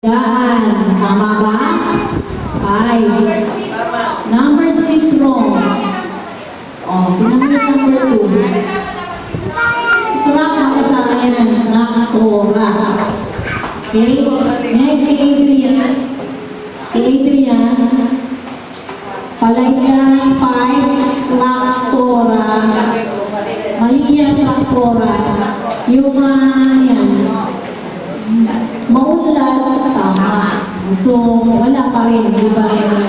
Yan. Tama ba? Ay. Number 2 is wrong. Oh, pinamit number 2. Track ang kasama yan. Traktora. Okay? Next, kay Adrian. Kay Adrian. Palaisang 5. Traktora. Mali yan, traktora. Yung yan. Maunlad, tama. So, wala pa rin, di ba yan?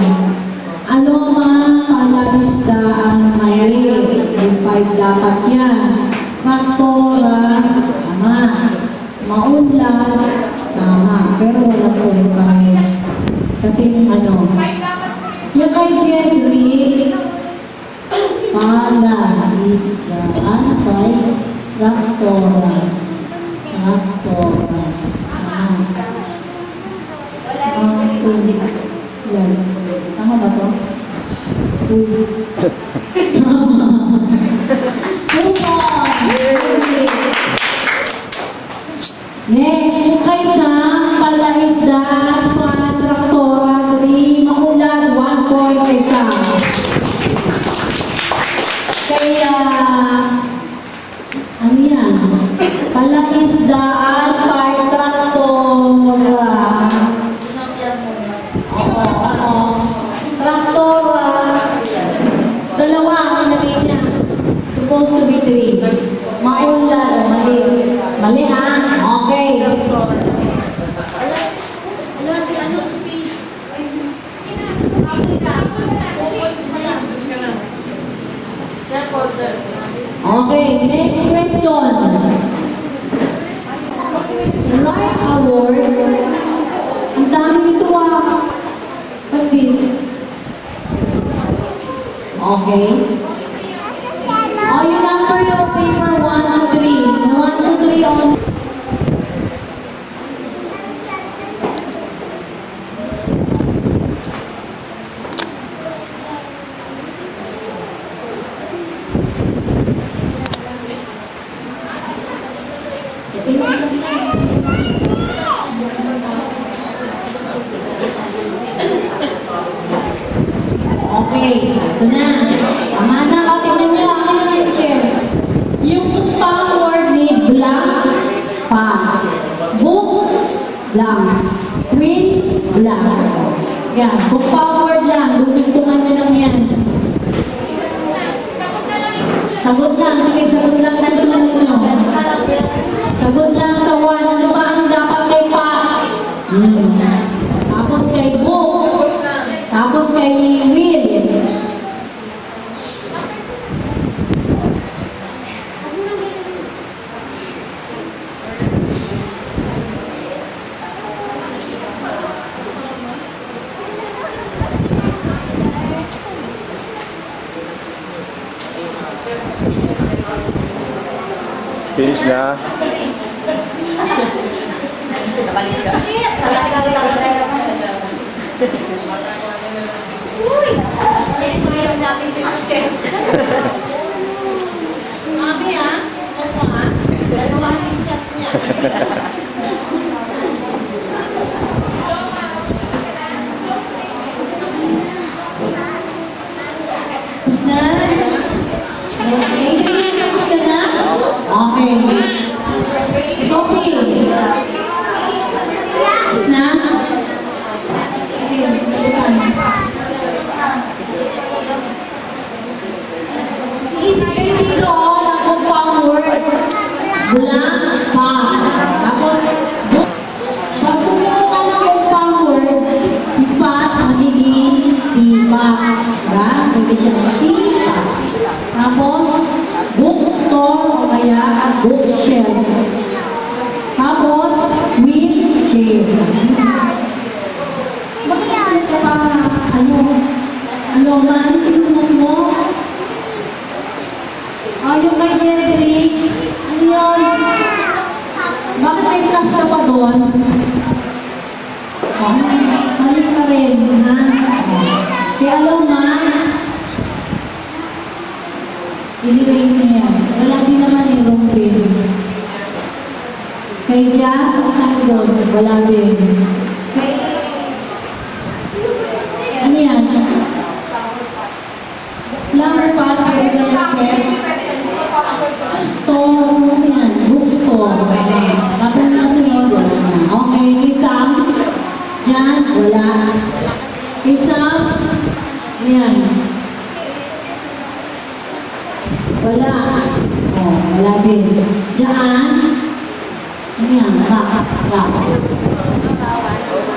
Aloma, palaisdaan, mali. Yung 5 dapat yan. Traktora, tama. Maunlad, tama. Pero wala po rin pa rin. Kasi ano, yung kay Jerry, palaisdaan, 5, traktora. Traktora. Yan. Tama ba ito? Tama. Next, yung kay Sam, palaisdaan, traktora, 3, maulad, 1 point kay Sam. Kaya, ano yan? Palaisdaan, 5, traktora. Traktora. Dalawa ang natin niya. Supposed to be 3. Maulad. Mali. Mali ha? Okay. Okay, next question. Write a word. Ang dami nito ah. What's this? Okay. Oh, you number your paper 1 to 3. 1 to 3 only. Okay, ito na. Tama na, o tingnan nyo ako na picture. Yung power ni blank, pa. Book, blank. Print, blank. Yan, book power lang. Dudugtungan nyo lang yan. Sagot lang. Sige, sagot lang. Susunod nyo. Sagot lang sa 1. Ano ba ang dapat kay pa? Tapos kay book. Tapos kay will. Finish na. Mami ha? Opo ha? Dalawa sisap niya. Tapos na? Okay. Tapos ka na? Okay. Sophie. Tapos na? Isip kayo dito sa compound word. Blank pa. Tapos, pag bumuo ka ng compound word, ipat magiging tipa. Diba? Pwede siya ng tipa. Tapos, bookstore o kaya bookshelf. Tapos, wheelchair. Bakit ka pa, ano man, sinunod mo? Oh, yung kay Jerry, ano yun? Bakit may class ka pa doon? Oh, mali ka rin, ha? Kaya alam ma, i-erase niya. Wala din naman yung wrong pin. Kay Jazz, ang doon, wala din.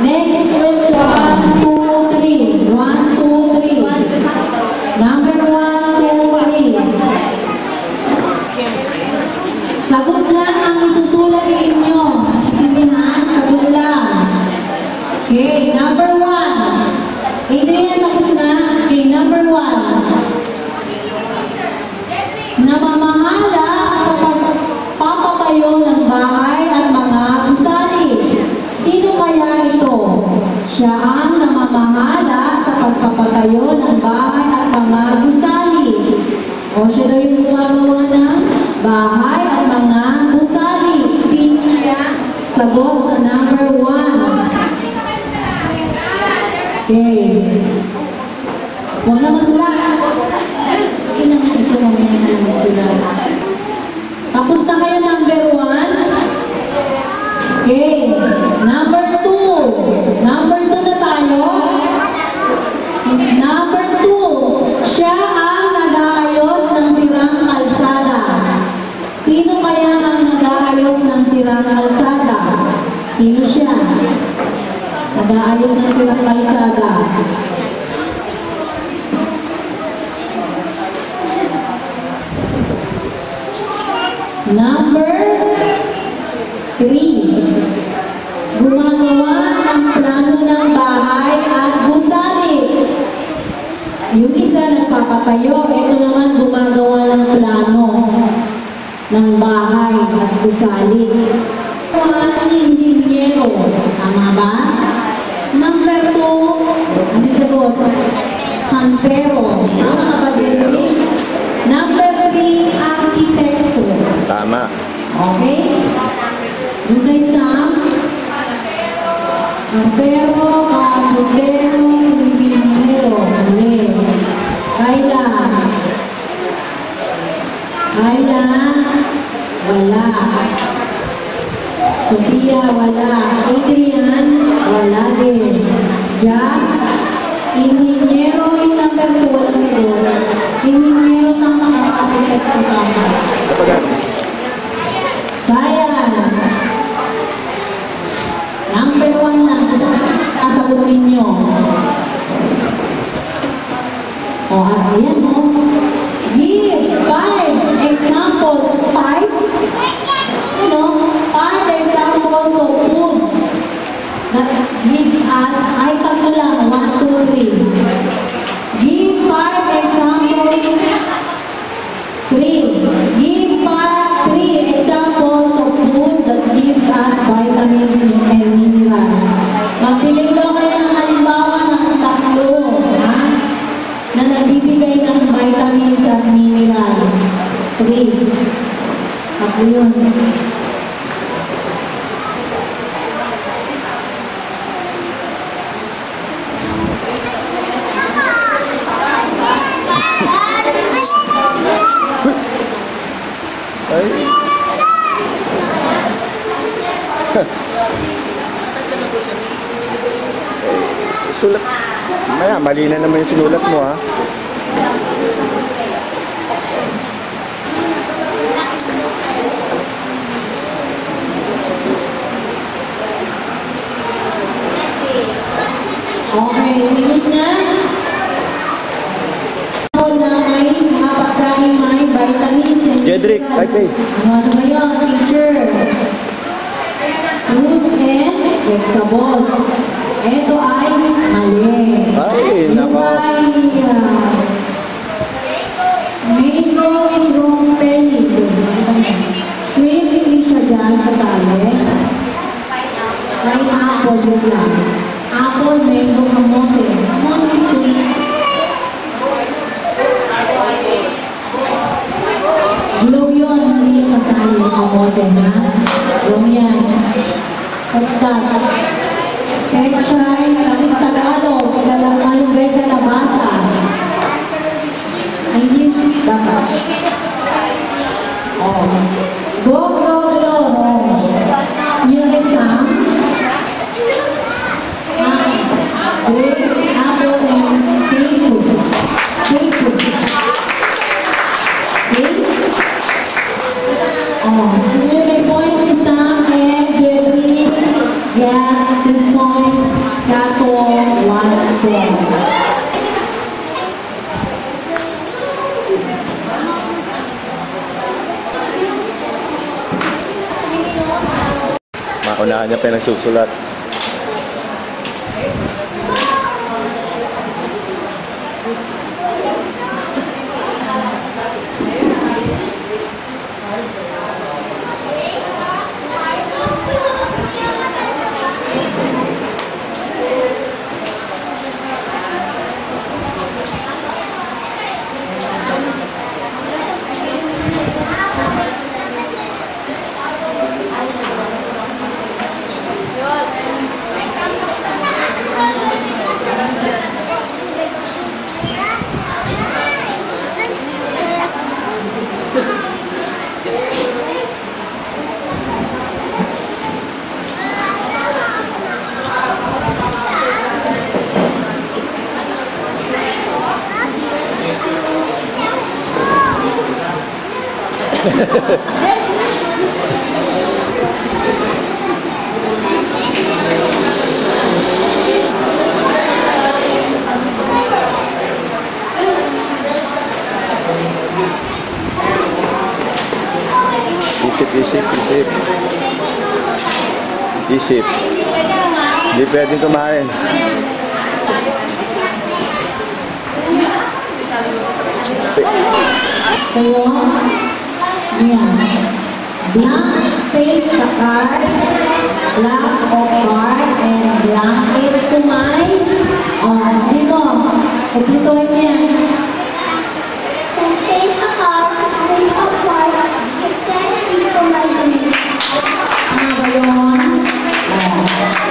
Next question, 1, 2, 3. 1, 2, 3. Number 1, 2, 3. Sagot lang ang isusulat ninyo. Intindihan, sagot lang. Okay, number 1. Adrian, tapos na. Okay, number 1. Namamahala sa pagpapatayo ng bahay at mga gusali. Sino kaya ito? Siya ang namamahala sa pagpapatayo ng bahay at mga gusali. O siya daw yung gumagawa ng bahay at mga gusali. Sino siya? Sagot sa number 1. Okay. Huwag na masulat. Hindi naman ito mamaya na masulat. Tapos na kayo number 1. Okay. Number 2. Number 2 na tayo. Number 2. Siya ang nag-aayos ng sirang kalsada. Sino kaya ang nag-aayos ng sirang kalsada? Sino siya? Nag-aayos ng sirang kalsada. Number 3. Gumagawa ng plano ng bahay at gusali. Yung isa nagpapatayo, ito naman gumagawa ng plano ng bahay at gusali. Mga inhinyero. Tama ba? Number 2, ano sagot? Kantero. Tama ka ba, Derek? Number 3, arkitekto. Tama. Okay? Yung kay Sam, kantero, kantero, inhinyero. Mali. Kayla. Kayla, wala. Sophia, wala. Adrian, wala din. Just, inhinyero yung number 2, walang siguro. Inhinyero tama ang arkitekto tama. Sayan. Number 1 lang, sasagutin nyo. O, ayan o. Give 5 examples. 5? You know, 5 examples of foods that gives us, ay tatlo lang, 1, 2, 3. Give 5 examples. 3. Give 3 examples of food that gives us vitamins and minerals. Magbigay daw kayo ng halimbawa ng tatlo, ha? Na nagbibigay ng vitamins at minerals. 3. Tatlo yun. Ay. Sulat. Maya, mali na naman yung sinulat mo, ha? Okay, finish na. Na may pagkain, may vitamins and Jedrick, okay. Ano ba yun, teacher? Fruits and vegetables. Ito ay mali. Ay, nako. Mango is wrong spelling. Shrimp, hindi siya dyan kasali. Pineapple, yun lang. Apple, mango, kamote. Kamote is sweet. Glow yun, hindi yung kasali ng kamote, ha? Glow yan. What's that? Cheshire, Kamis Tagalog, Malunggay Kalabasa. English, dapat. Oh. Go, go, go. Yung exam. Grapes, apple, and grapefruit. Grapefruit. Okay? Oh, so may point si Sam and Jedrick. Naunahan niya pa yung nagsusulat. Isip. Hindi pwedeng kumain. Kayo, ayan. Blank, paint the card, blank of card, and blank it to my, dito, kumplituhin niya. Paint the card, paint the card, extend it to my room. Ano ba yun?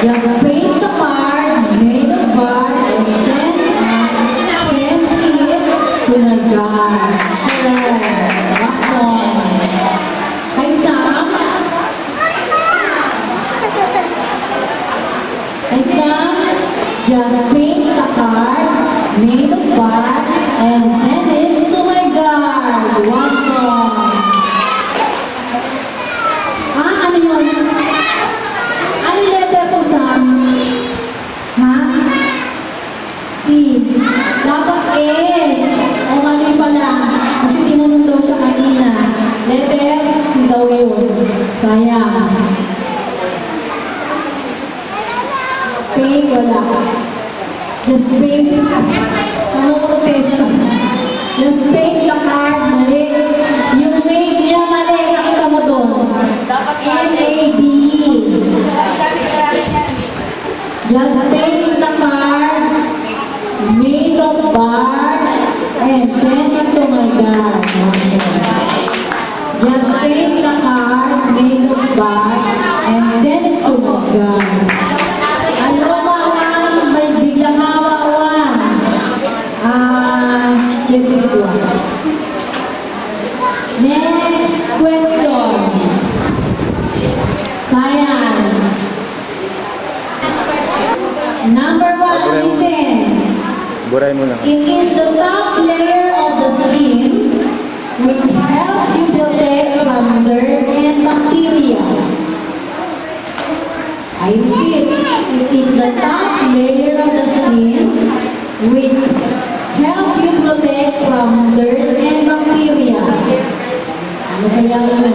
Just paint the card, made the card, and send it to my card. Last one. Kay Sam. Kay Sam, just paint the card, made the card, and send it to my guard. One more. Ano yun? Ano yung letter po, Sam? Ha? C. Dapat S. O mali pala. Kasi tinanong daw siya kanina. Letter C daw yun. Sayang. Paint, wala. Just paint. Ano ko test? Just paint the card. Mali. Yung made niya mali. Nakita mo doon. M-A-D. Just paint the card, made of bar, and send it to my guard. Just paint the card, made of bar, and send it to my guard. Ano mga may biglang hawawan? Check it out. Next question. Science. Number one, listen. Buray mo lang. It is the top layer of the skin which helps you protect from dirt and bacteria. I repeat, it is the top layer of the skin which helps you protect from dirt and bacteria. Ano kaya yun?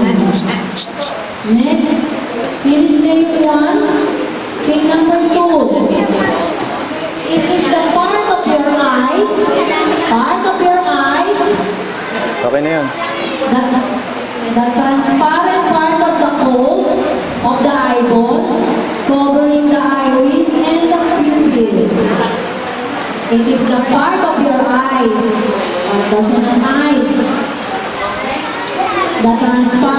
Next, finish na yung one. King number two. It is the part of your eyes. Part of your eyes. Okay na yan. The transparent part of the coat of the eyeball, covering the iris and the pupil. It is the part of your eyes. Part of your eyes. The transparent